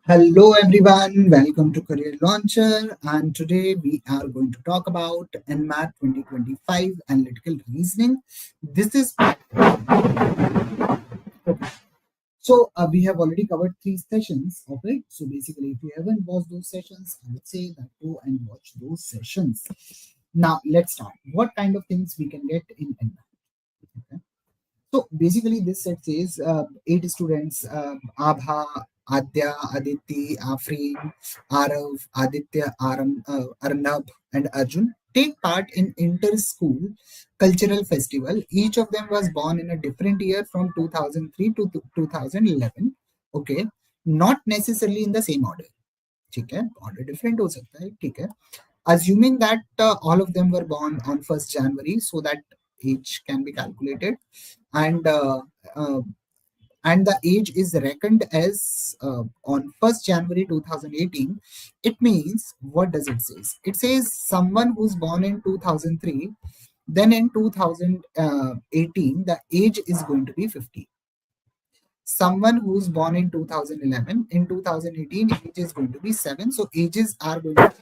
Hello everyone, welcome to Career Launcher, and today we are going to talk about NMAT 2025 Analytical Reasoning. This is we have already covered 3 sessions of it. So basically, if you haven't watched those sessions, I would say that go and watch those sessions. Now let's start. What kind of things we can get in NMAT? Okay. So basically, this set says 8 students: Abha, Adya, Aditi, Afreen, Arav, Aditya, Arnab, and Arjun take part in inter-school cultural festival. Each of them was born in a different year from 2003 to 2011. Okay, not necessarily in the same order. ठीक है order different हो सकता है ठीक है assuming that all of them were born on 1st January so that age can be calculated and uh, and the age is reckoned as on 1st January 2018. It means, what does it say? It says someone who's born in 2003, then in 2018 the age is going to be 50. Someone who's born in 2011, in 2018 age is going to be 7, so ages are going to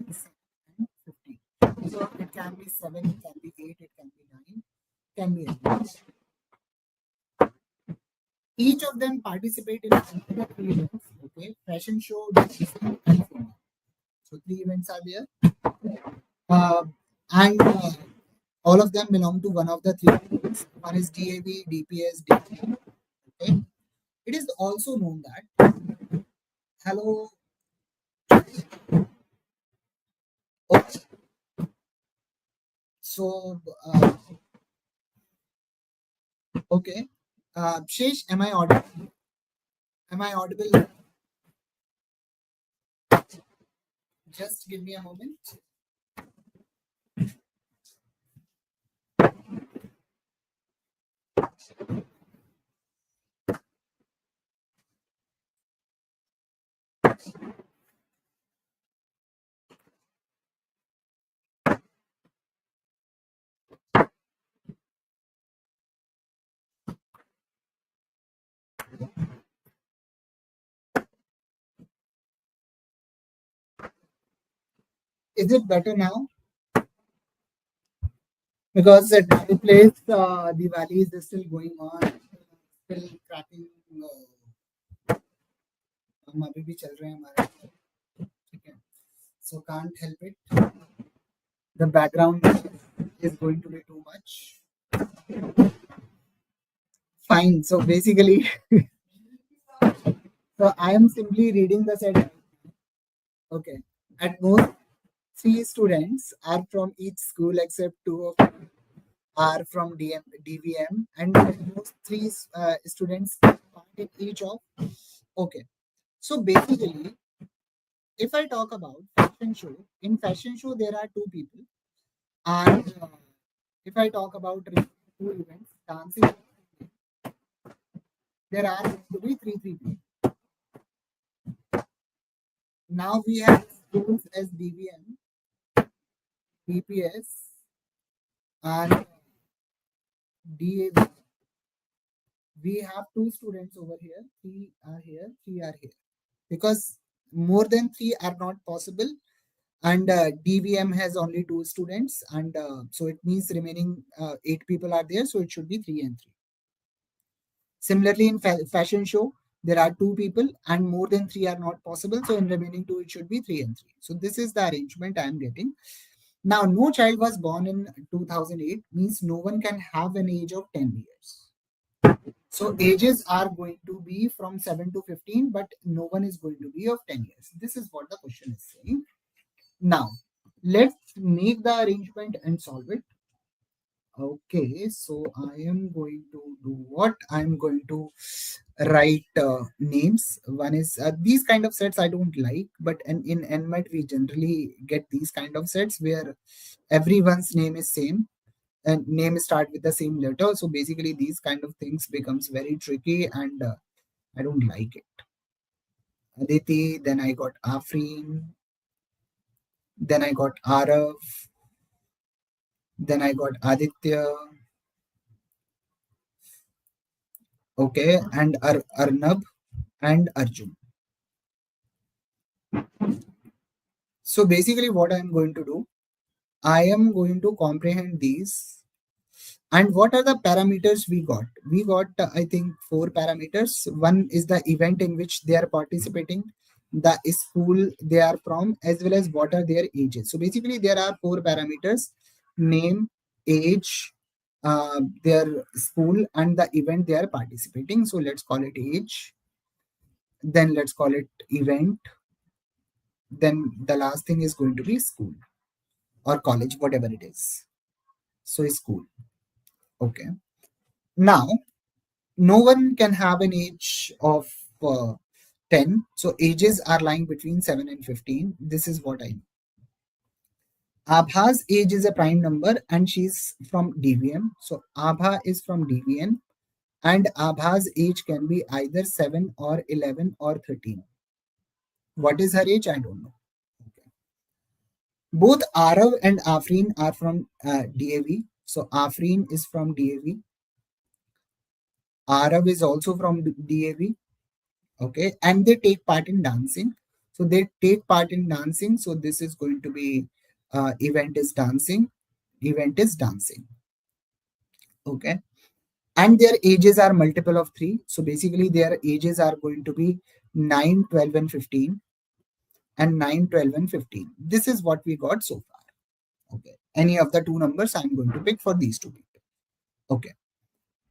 be 7 and 50. So it can be 7, it can be 8, it can be 9, can be anything. Each of them participate in another 3 events. Okay, fashion show, dancing, and film. So 3 events are there, uh, and all of them belong to one of the 3 events. One is DAV, DPS, DP. Okay, it is also known that hello. Okay, so okay, Shesh, am I audible? Am I audible? Just give me a moment. Is it better now? Because at my place, Diwali is still going on, still cracking. हम अभी भी चल रहे हैं हमारे ठीक है so can't help it, the background is going to be too much. Fine, so basically so I am simply reading the set. Okay, at most 3 students are from each school except 2 of them are from DVM, and most 3 students part in each of. Okay, so basically, if I talk about fashion show, in fashion show there are 2 people, and if I talk about 2 events, dancing, there are going to be three people. Now we have schools as DVM, DPS, and DAV. We have 2 students over here. 3 are here. Because more than 3 are not possible, and DVM has only 2 students, and so it means remaining 8 people are there. So it should be 3 and 3. Similarly, in fashion show, there are 2 people, and more than 3 are not possible. So in remaining 2, it should be 3 and 3. So this is the arrangement I am getting. Now, no child was born in 2008 means no one can have an age of 10 years. So ages are going to be from 7 to 15, but no one is going to be of 10 years. This is what the question is saying. Now, let's make the arrangement and solve it. Okay, so I am going to do what? I'm going to write names. One is these kind of sets I don't like, but in NMAT we generally get these kind of sets where everyone's name is same and name start with the same letter. So basically these kind of things becomes very tricky, and I don't like it. Aditi, then I got Afreen, then I got Arav, then I got Aditya, okay, and Arnab and Arjun. So basically what I am going to do, I am going to comprehend these. And what are the parameters we got? We got, I think, 4 parameters. One is the event in which they are participating, the school they are from, as well as what are their ages. So basically, there are 4 parameters: name, age, their school, and the event they are participating. So let's call it age. Then let's call it event. Then the last thing is going to be school or college, whatever it is. So school. Okay. Now, no one can have an age of 10. So ages are lying between 7 and 15. This is what I know. Abha's age is a prime number and she's from DVM. So Abha is from DVM and Abha's age can be either 7 or 11 or 13. What is her age? I don't know. Okay. Both Arav and Afreen are from DAV. So Afreen is from DAV. Arav is also from DAV. Okay, and they take part in dancing. So they take part in dancing. So this is going to be event is dancing. Event is dancing. Okay, and their ages are multiple of 3. So basically their ages are going to be 9, 12, and 15, and 9, 12, and 15. This is what we got so far. Okay, any of the 2 numbers I'm going to pick for these 2 people. Okay,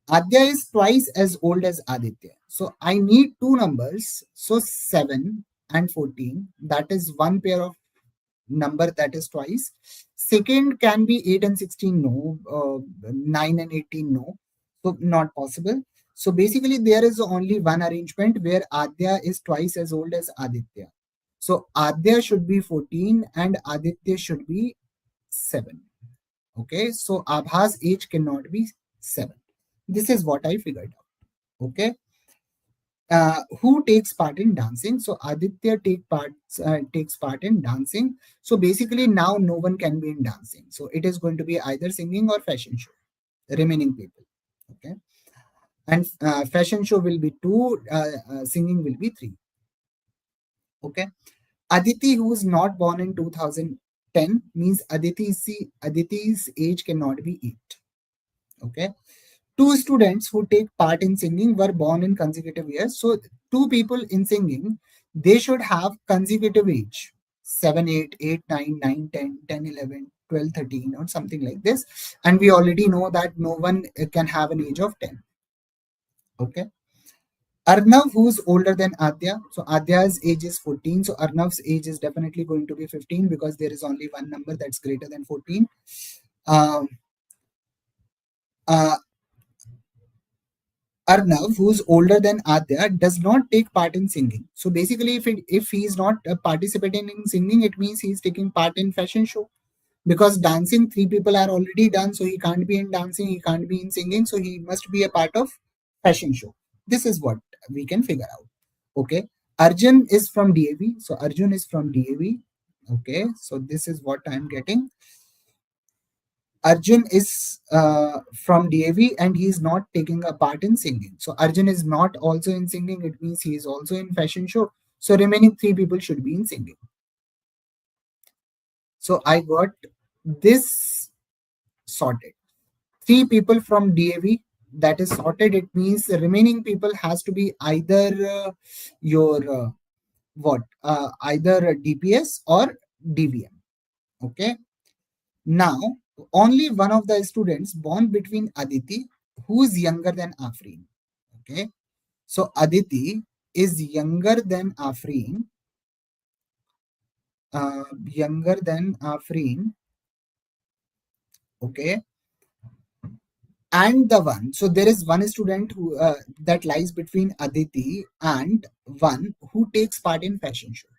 Adya is twice as old as Aditya. So I need 2 numbers. So 7 and 14. That is one pair of number that is twice. Second can be 8 and 16. No. 9 and 18. No. So not possible. So basically there is only one arrangement where Adya is twice as old as Aditya. So Adya should be 14 and Aditya should be 7. Okay. So Abha's age cannot be 7. This is what I figured out. Okay. Who takes part in dancing? So Aditya takes part in dancing. So basically now no one can be in dancing. So it is going to be either singing or fashion show. Remaining people. Okay. And fashion show will be 2. Singing will be 3. Okay. Aditi, who is not born in 2010, means Aditi's age cannot be 8. Okay. 2 students who take part in singing were born in consecutive years. So 2 people in singing, they should have consecutive age. 7, 8, 8, 9, 9, 10, 10, 11, 12, 13, or something like this. And we already know that no one can have an age of 10. Okay. Arnav, who's older than Adya. So Adya's age is 14. So Arnav's age is definitely going to be 15 because there is only one number that's greater than 14. Um, uh, Arnav, who's older than Adya, does not take part in singing. So basically, if he's not participating in singing, it means he's taking part in fashion show. Because dancing, 3 people are already done, so he can't be in dancing, he can't be in singing, so he must be a part of fashion show. This is what we can figure out. Okay. Arjun is from DAV. So Arjun is from DAV. Okay. So this is what I'm getting. Arjun is from DAV and he is not taking a part in singing. So Arjun is not also in singing. It means he is also in fashion show. So remaining 3 people should be in singing. So I got this sorted. 3 people from DAV, that is sorted. It means the remaining people has to be either your either DPS or DVM. Okay. Now, only one of the students born between Aditi, who is younger than Afreen. Okay. So Aditi is younger than Afreen. Younger than Afreen. Okay. And the one. So there is one student who that lies between Aditi and one who takes part in fashion show.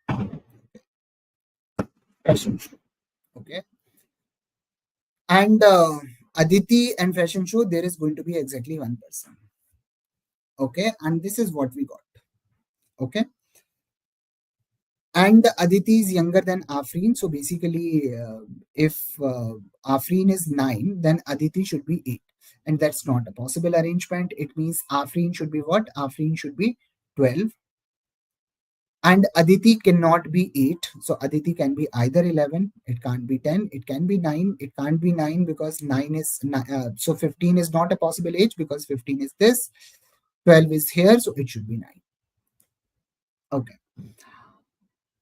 Fashion show. Okay. And Aditi and fashion show, there is going to be exactly one person. Okay. And this is what we got. Okay. And Aditi is younger than Afreen. So basically, if Afreen is 9, then Aditi should be 8. And that's not a possible arrangement. It means Afreen should be what? Afreen should be 12. And Aditi cannot be 8. So Aditi can be either 11, it can't be 10, it can be 9, it can't be 9 because 9 is, so 15 is not a possible age because 15 is this, 12 is here, so it should be 9. Okay.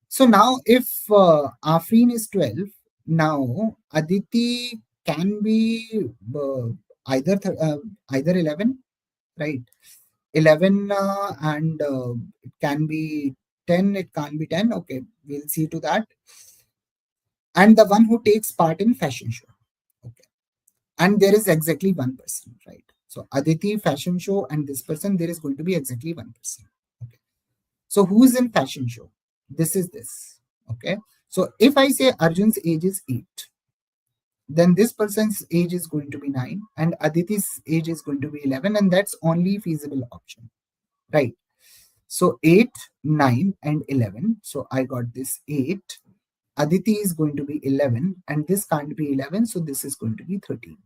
So now if Afreen is 12, now Aditi can be either either 11, right? 11 and it can be 10, it can't be 10. Okay, we'll see to that. And the one who takes part in fashion show. Okay. And there is exactly one person, right? So Aditi, fashion show, and this person, there is going to be exactly one person. Okay. So who's in fashion show? This is this. Okay. So if I say Arjun's age is 8, then this person's age is going to be 9, and Aditi's age is going to be 11, and that's only feasible option, right? So 8, 9, and 11. So I got this 8. Aditi is going to be 11, and this can't be 11, so this is going to be 13.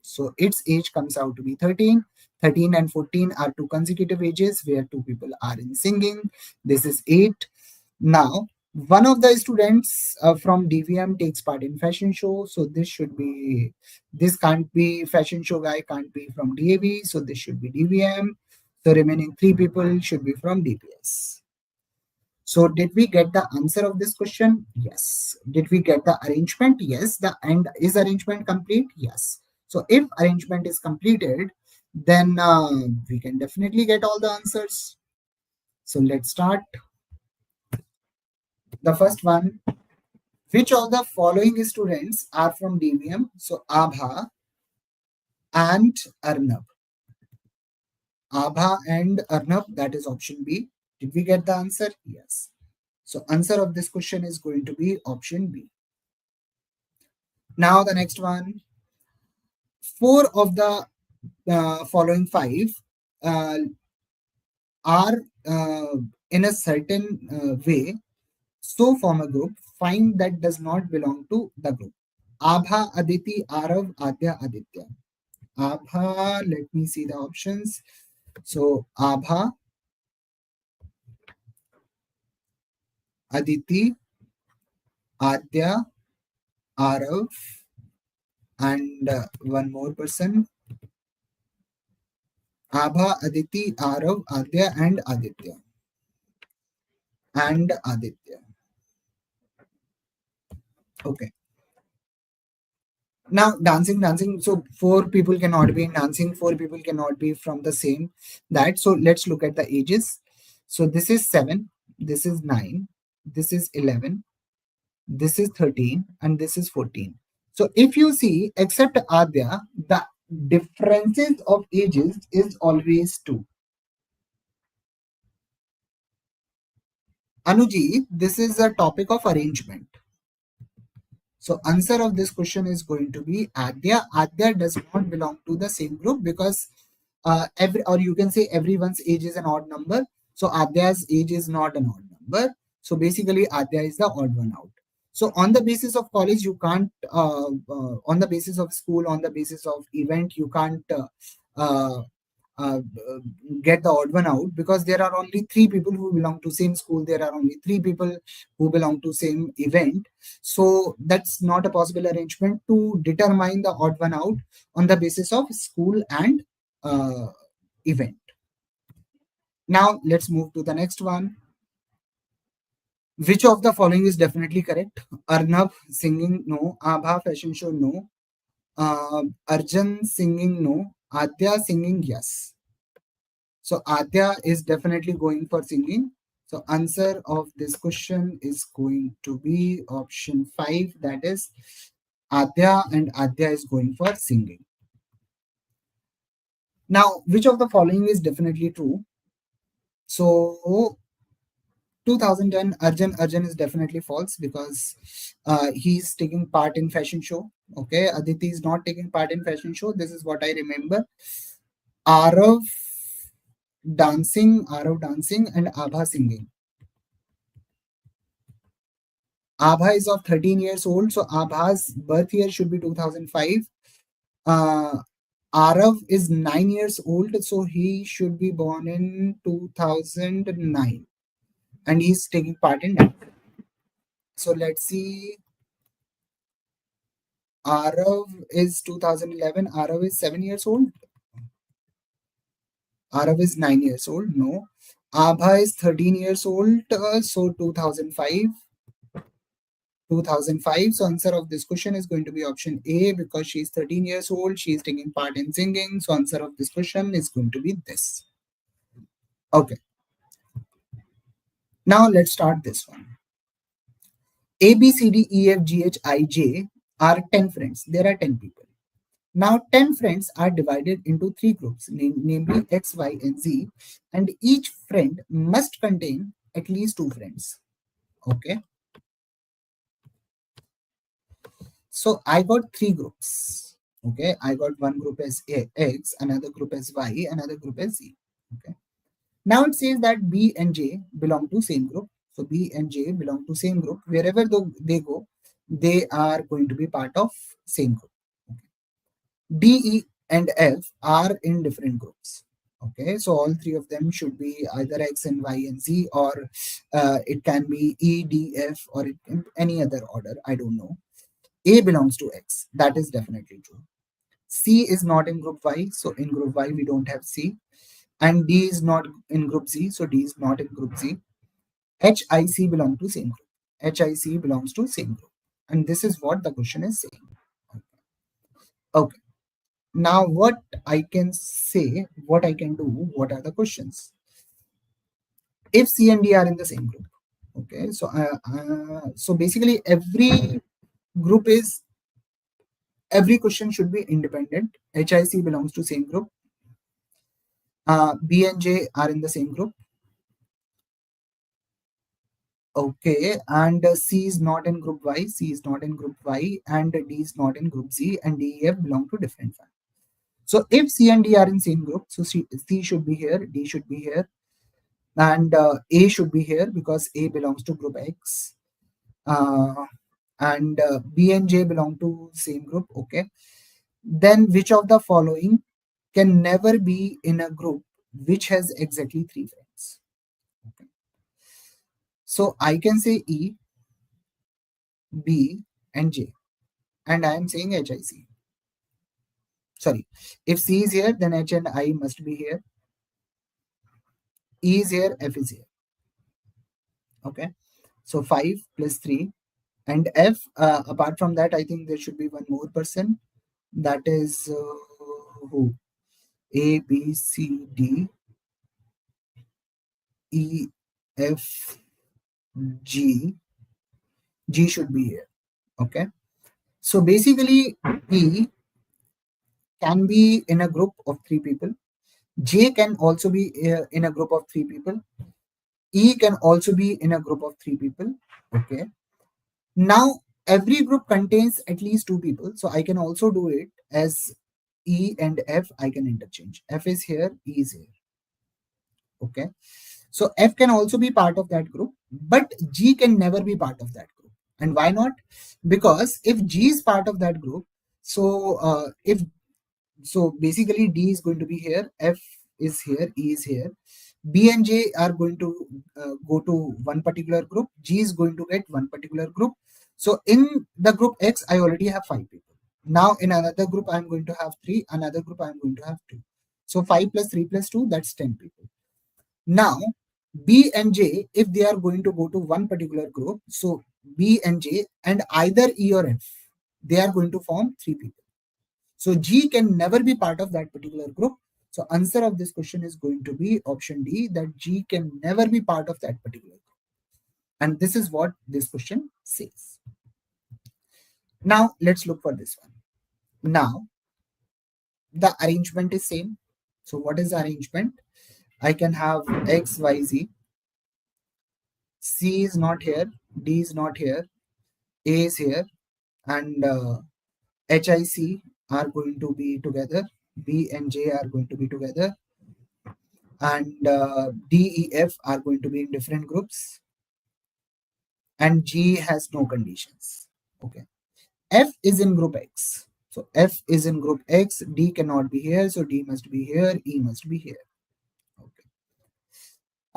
So its age comes out to be 13. 13 and 14 are two consecutive ages where two people are in singing. This is 8. Now, one of the students from DVM takes part in fashion show. So this can't be fashion show guy, can't be from DAV. So this should be DVM. The remaining 3 people should be from DPS. So did we get the answer of this question? Yes. Did we get the arrangement? Yes. And is arrangement complete? Yes. So if arrangement is completed, then we can definitely get all the answers. So let's start. The first one, which of the following students are from DVM? So Abha and Arnab. Abha and Arnab, that is option B. Did we get the answer? Yes. So answer of this question is going to be option B. Now the next one, 4 of the following 5 uh, are in a certain way, so form a group, find that does not belong to the group. Abha, Aditi, Arav, Adya, Aditya. Abha, let me see the options. So Abha, Aditi, Adya, Arav, and one more person. Abha, Aditi, Arav, Adya, and Aditya. And Aditya. Okay. Now dancing. So 4 people cannot be in dancing. 4 people cannot be from the same that. So let's look at the ages. So this is 7. This is 9. This is 11. This is 13, and this is 14. So if you see, except Adya, the differences of ages is always 2. Anuji, this is a topic of arrangement. So answer of this question is going to be Adya. Adya does not belong to the same group because you can say everyone's age is an odd number. So Adya's age is not an odd number. So basically Adya is the odd one out. So on the basis of college, you can't, on the basis of school, on the basis of event, you can't uh, uh, get the odd one out because there are only 3 people who belong to same school. There are only 3 people who belong to same event. So that's not a possible arrangement to determine the odd one out on the basis of school and event. Now let's move to the next one. Which of the following is definitely correct? Arnab singing, no. Abha fashion show, no. Arjun singing, no. Adya singing, yes. So Adya is definitely going for singing. So answer of this question is going to be option 5. That is Adya, and Adya is going for singing. Now, which of the following is definitely true? So 2010 Arjun is definitely false because he's taking part in fashion show. Okay, Aditi is not taking part in fashion show. This is what I remember. Arav dancing, and Abha singing. Abha is of 13 years old, so Abha's birth year should be 2005. Uh, Arav is 9 years old, so he should be born in 2009. and he's taking part in that. So let's see. Arav is 2011. Arav is 7 years old. Arav is 9 years old. No. Abha is 13 years old. So 2005. 2005. So answer of this question is going to be option A because she's 13 years old. She's taking part in singing. So answer of this question is going to be this. Okay. Now let's start this one. A, B, C, D, E, F, G, H, I, J are 10 friends. There are 10 people. Now 10 friends are divided into 3 groups, namely X, Y, and Z. And each friend must contain at least 2 friends. Okay. So I got 3 groups. Okay. I got one group as X, another group as Y, another group as Z. Okay. Now it says that B and J belong to same group. So B and J belong to same group. Wherever they go, they are going to be part of same group. Okay. D, E, and F are in different groups. Okay, so all 3 of them should be either X and Y and Z, or it can be E, D, F, or it can any other order. I don't know. A belongs to X. That is definitely true. C is not in group Y. So in group Y, we don't have C. And D is not in group Z. So D is not in group Z. H, I, C belong to same group. H, I, C belongs to same group. And this is what the question is saying. Okay. Now what I can say, what I can do, what are the questions? If C and D are in the same group. Okay. So basically every question should be independent. HIC belongs to same group. B and J are in the same group. Okay, and C is not in group Y, C is not in group Y, and D is not in group Z, and D, E, F belong to different one. So if C and D are in same group, so C should be here, D should be here, and A should be here because A belongs to group X, and B and J belong to same group. Okay, then which of the following can never be in a group which has exactly 3 friends? Okay. So I can say E, B, and J, and I am saying HIC. Sorry, if C is here, then H and I must be here. E is here, F is here. Okay, so 5 plus 3, and F. Apart from that, I think there should be one more person. That is who? A, B, C, D, E, F, G. G should be here. Okay, so basically E can be in a group of 3 people. J can also be in a group of 3 people. E can also be in a group of 3 people. Okay. Now, every group contains at least 2 people. So I can also do it as E and F. I can interchange. F is here, E is here. Okay. So F can also be part of that group, but G can never be part of that group. And why not? Because if G is part of that group, so basically D is going to be here, F is here, E is here. B and J are going to go to one particular group. G is going to get one particular group. So in the group X, I already have 5 people. Now in another group, I'm going to have 3. Another group, I'm going to have 2. So 5 plus 3 plus 2, that's 10 people. Now B and J, if they are going to go to one particular group, so B and J and either E or F, they are going to form 3 people. So G can never be part of that particular group. So answer of this question is going to be option D, that G can never be part of that particular group. And this is what this question says. Now let's look for this one. Now the arrangement is same. So what is the arrangement? I can have X, Y, Z. C is not here. D is not here. A is here. And HIC are going to be together. B and J are going to be together. And D, E, F are going to be in different groups. And G has no conditions. Okay. F is in group X. So F is in group X. D cannot be here. So D must be here. E must be here. Okay.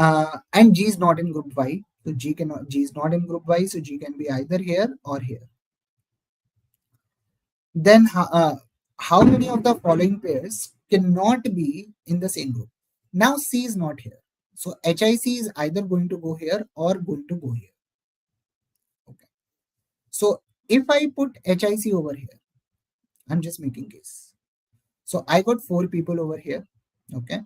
And G is not in group Y. So G is not in group Y, so G can be either here or here. Then how many of the following pairs cannot be in the same group? Now C is not here. So HIC is either going to go here or going to go here. Okay. So if I put HIC over here, I'm just making case. So I got 4 people over here. Okay.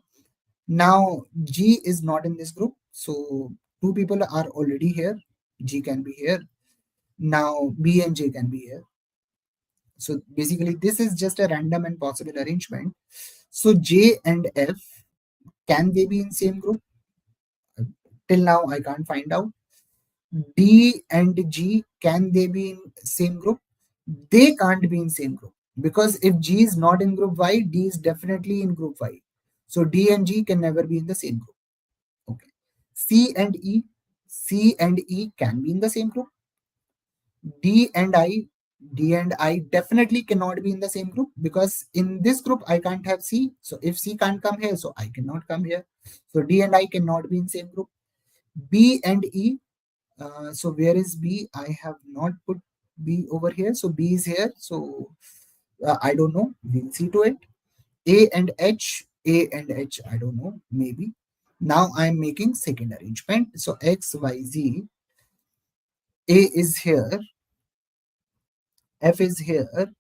Now G is not in this group. So 2 people are already here. G can be here. Now B and J can be here. So basically this is just a random and possible arrangement. So J and F, can they be in same group? Till now I can't find out. D and G, can they be in same group? They can't be in same group, because if G is not in group Y, D is definitely in group Y. So D and G can never be in the same group. Okay. C and E, C and E can be in the same group. D and I, D and I definitely cannot be in the same group, because in this group I can't have C. So if C can't come here, so I cannot come here. So D and I cannot be in same group. B and E, so where is B? I have not put B over here. So B is here. So I don't know. We'll see to it. A and H, A and H, I don't know. Maybe. Now I'm making second arrangement. So X, Y, Z. A is here. F is here.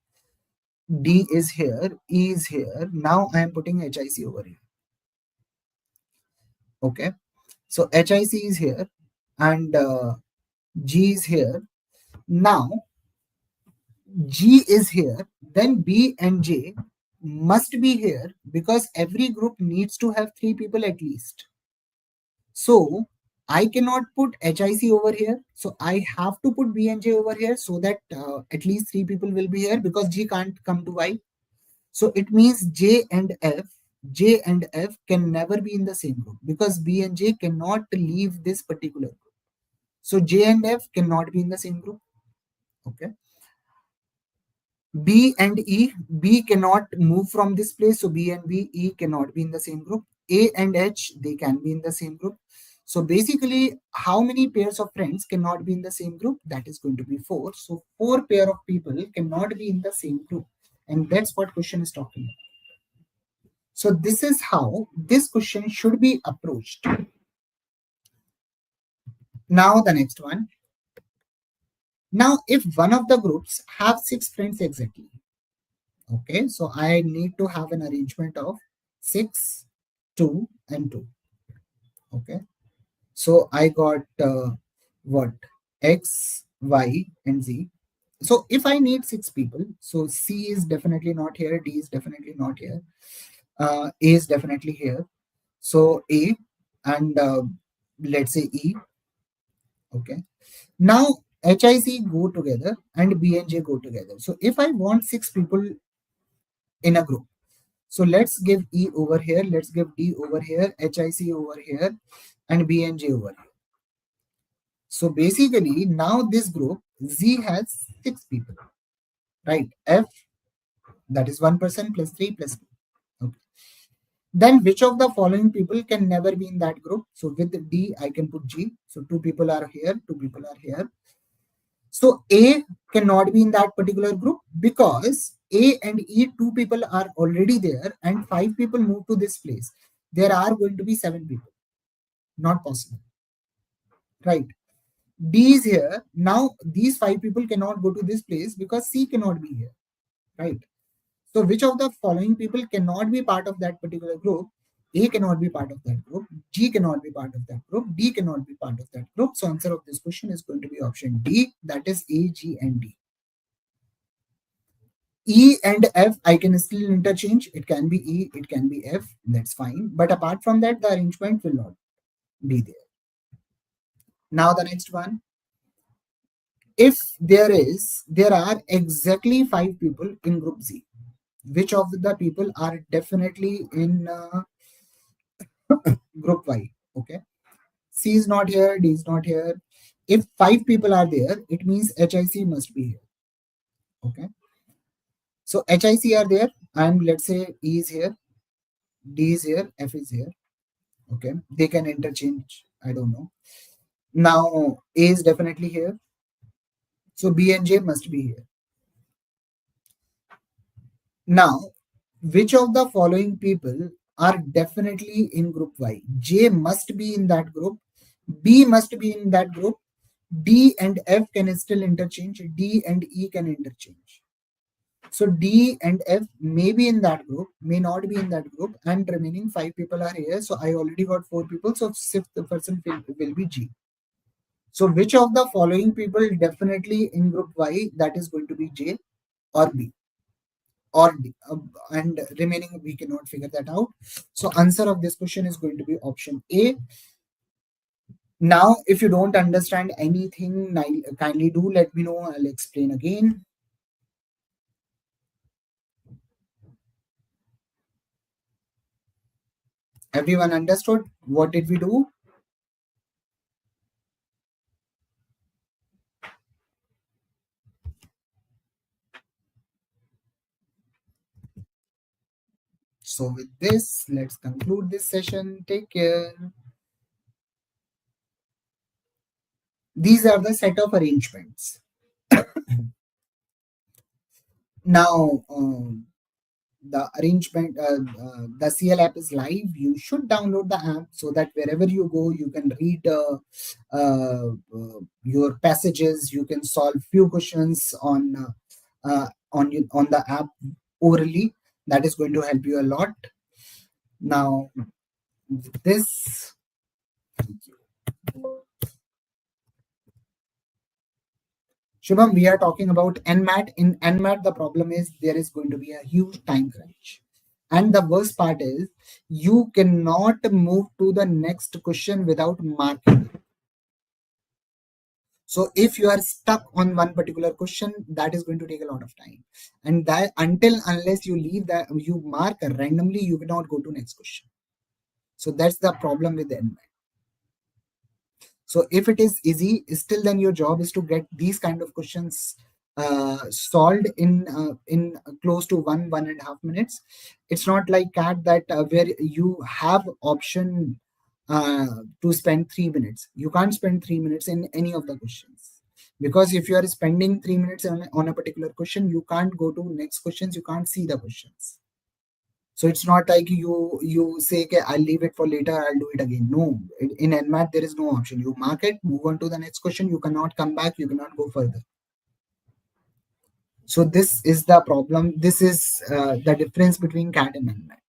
D is here. E is here. Now I am putting HIC over here. Okay. So HIC is here. And G is here. Now G is here, then B and J must be here, because every group needs to have 3 people at least. So I cannot put HIC over here. So I have to put B and J over here, so that at least 3 people will be here, because G can't come to Y. So it means J and F can never be in the same group, because B and J cannot leave this particular group. So J and F cannot be in the same group. Okay. B and E, B cannot move from this place. So B and B, E cannot be in the same group. A and H, they can be in the same group. So basically, how many pairs of friends cannot be in the same group? That is going to be 4. So 4 pair of people cannot be in the same group. And that's what question is talking about. So this is how this question should be approached. Now the next one. Now, if one of the groups have 6 friends exactly, okay, so I need to have an arrangement of 6, 2, and 2. Okay, so I got what? X, Y, and Z. So if I need 6 people, so C is definitely not here, D is definitely not here, A is definitely here. So A and let's say E. Okay, now HIC go together and B and J go together. So if I want 6 people in a group, so let's give E over here, let's give D over here, HIC over here, and B and J over here. So basically, now this group, Z has 6 people, right? F, that is 1 person plus 3 plus 2. Okay. Then which of the following people can never be in that group? So with D, I can put G. So 2 people are here, 2 people are here. So A cannot be in that particular group, because A and E, 2 people are already there and 5 people move to this place. There are going to be 7 people. Not possible. Right. D is here. Now these 5 people cannot go to this place, because C cannot be here. Right. So which of the following people cannot be part of that particular group? A cannot be part of that group. G cannot be part of that group. D cannot be part of that group. So answer of this question is going to be option D. That is A, G, and D. E and F, I can still interchange. It can be E, it can be F. That's fine. But apart from that, the arrangement will not be there. Now the next one. If there are exactly 5 people in group Z, which of the people are definitely in group Y? Okay. C is not here, D is not here. If 5 people are there, it means HIC must be here. Okay. So HIC are there, and let's say E is here, D is here, F is here. Okay, they can interchange. I don't know. Now A is definitely here. So B and J must be here. Now, which of the following people are definitely in group Y? J must be in that group. B must be in that group. D and F can still interchange. D and E can interchange. So D and F may be in that group, may not be in that group, and remaining 5 people are here. So I already got 4 people. So fifth person will be G. So which of the following people definitely in group Y? That is going to be J or B or D. And remaining we cannot figure that out. So answer of this question is going to be option A. Now, if you don't understand anything, kindly do let me know. I'll explain again. Everyone understood? What did we do? So with this, let's conclude this session. Take care. These are the set of arrangements. Now, the arrangement, the CL app is live. You should download the app so that wherever you go, you can read your passages. You can solve few questions on the app orally. That is going to help you a lot. Now, this. Shubham, we are talking about NMAT. In NMAT, the problem is there is going to be a huge time crunch. And the worst part is you cannot move to the next question without marking. So if you are stuck on one particular question, that is going to take a lot of time. And that unless you leave that, you mark randomly, you cannot go to next question. So that's the problem with the NMAT. So if it is easy, still then your job is to get these kind of questions solved in close to 1.5 minutes. It's not like CAT that where you have option to spend 3 minutes. You can't spend 3 minutes in any of the questions, because if you are spending 3 minutes on a particular question, you can't go to next questions. You can't see the questions. So it's not like you say, okay, I'll leave it for later, I'll do it again. No, in NMAT, there is no option. You mark it, move on to the next question. You cannot come back. You cannot go further. So this is the problem. This is the difference between CAT and NMAT.